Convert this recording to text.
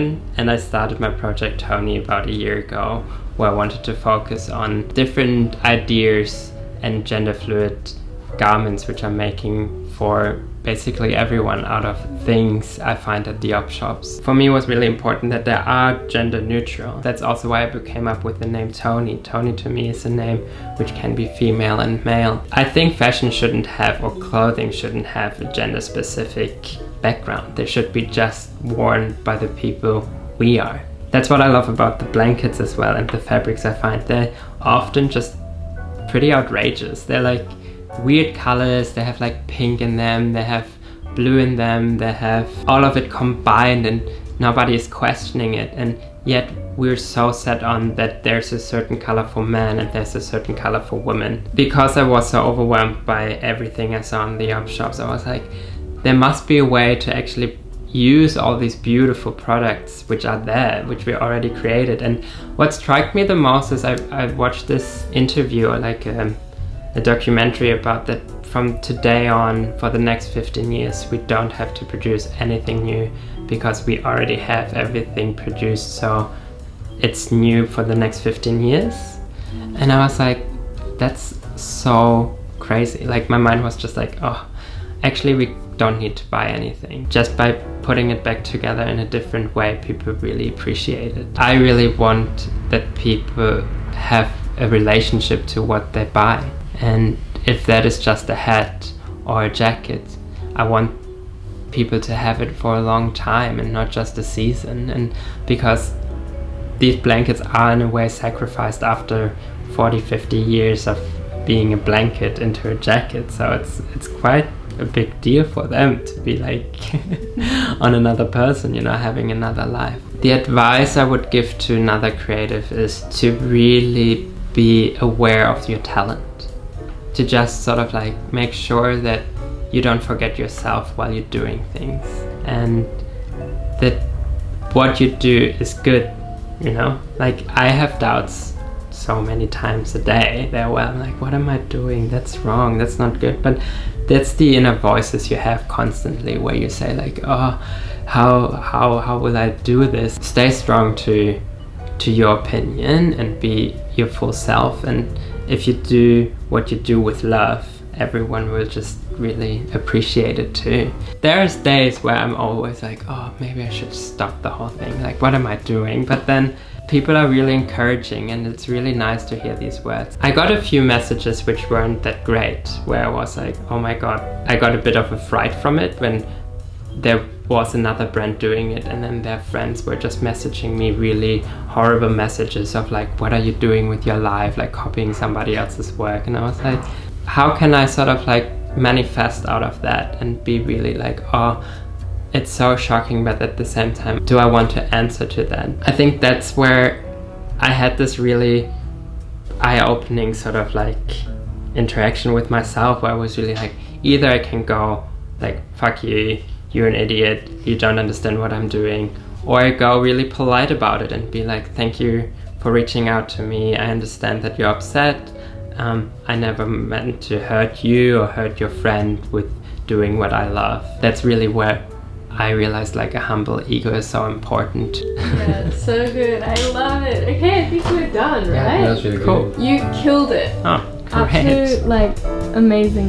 woman, and I started my project Toni about a year ago, where I wanted to focus on different ideas and gender fluid garments which I'm making for basically everyone out of things I find at the op shops. For me it was really important that they are gender neutral. That's also why I came up with the name Toni. Toni to me is a name which can be female and male. I think fashion shouldn't have, or clothing shouldn't have, a gender specific background. They should be just worn by the people we are. That's what I love about the blankets as well, and the fabrics. I find they're often just pretty outrageous. They're like weird colors, they have like pink in them, they have blue in them, they have all of it combined, and nobody is questioning it. And yet we're so set on that there's a certain color for men and there's a certain color for women. Because I was so overwhelmed by everything I saw in the op shops, I was like, there must be a way to actually use all these beautiful products which are there, which we already created. And what struck me the most is I watched this interview, like a documentary about that from today on, for the next 15 years, we don't have to produce anything new because we already have everything produced. So it's new for the next 15 years. And I was like, that's so crazy. Like my mind was just like, oh, actually we don't need to buy anything. Just by putting it back together in a different way, people really appreciate it. I really want that people have a relationship to what they buy. And if that is just a hat or a jacket, I want people to have it for a long time and not just a season. And because these blankets are in a way sacrificed after 40-50 years of being a blanket into a jacket, so it's quite a big deal for them to be like on another person, you know, having another life. The advice I would give to another creative is to really be aware of your talent. To just sort of like make sure that you don't forget yourself while you're doing things, and that what you do is good, you know? Like I have doubts so many times a day there where I'm like, what am I doing? That's wrong, that's not good. But that's the inner voices you have constantly where you say like, oh, how will I do this? Stay strong to your opinion and be your full self. And if you do what you do with love, everyone will just really appreciate it too. There's days where I'm always like, oh, maybe I should stop the whole thing. Like, what am I doing? But then people are really encouraging, and it's really nice to hear these words. I got a few messages which weren't that great, where I was like, oh my God, I got a bit of a fright from it when there was another brand doing it, and then their friends were just messaging me really horrible messages of like, what are you doing with your life, like copying somebody else's work. And I was like, how can I sort of like manifest out of that and be really like, oh, it's so shocking, but at the same time, do I want to answer to that? I think that's where I had this really eye-opening sort of like interaction with myself, where I was really like, either I can go like, fuck you, you're an idiot, you don't understand what I'm doing, or I go really polite about it and be like, thank you for reaching out to me, I understand that you're upset, I never meant to hurt you or hurt your friend with doing what I love. That's really where I realized like a humble ego is so important. Yeah, so good. I love it. Okay, I think we're done, right? Yeah, that was really cool. good. You killed it. Oh, great. Absolute, like, amazing.